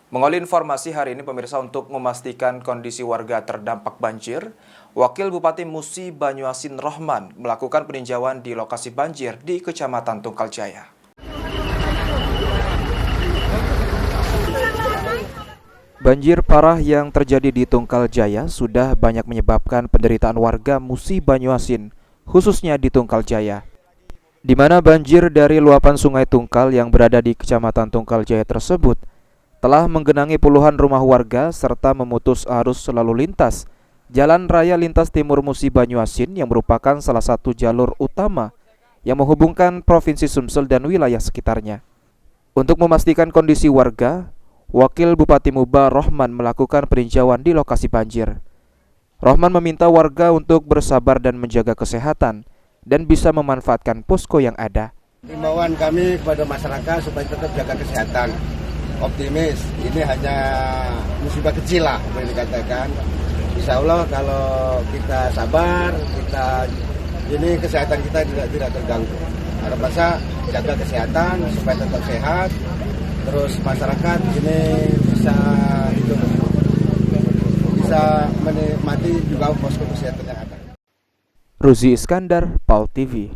Mengawali informasi hari ini pemirsa untuk memastikan kondisi warga terdampak banjir, Wakil Bupati Musi Banyuasin Rohman melakukan peninjauan di lokasi banjir di Kecamatan Tungkal Jaya. Banjir parah yang terjadi di Tungkal Jaya sudah banyak menyebabkan penderitaan warga Musi Banyuasin, khususnya di Tungkal Jaya, di mana banjir dari luapan Sungai Tungkal yang berada di Kecamatan Tungkal Jaya tersebut telah menggenangi puluhan rumah warga serta memutus arus lalu lintas Jalan Raya Lintas Timur Musi Banyuasin yang merupakan salah satu jalur utama yang menghubungkan Provinsi Sumsel dan wilayah sekitarnya. Untuk memastikan kondisi warga, Wakil Bupati Muba Rohman melakukan peninjauan di lokasi banjir. Rohman meminta warga untuk bersabar dan menjaga kesehatan dan bisa memanfaatkan posko yang ada. Himbauan kami kepada masyarakat supaya tetap jaga kesehatan. Optimis, ini hanya musibah kecil lah, boleh dikatakan. Insya Allah kalau kita sabar, ini kesehatan kita tidak terganggu. Harapan saya jaga kesehatan supaya tetap sehat. Terus masyarakat ini bisa menikmati juga posko kesehatan yang ada. Ruzi Iskandar, PAL TV.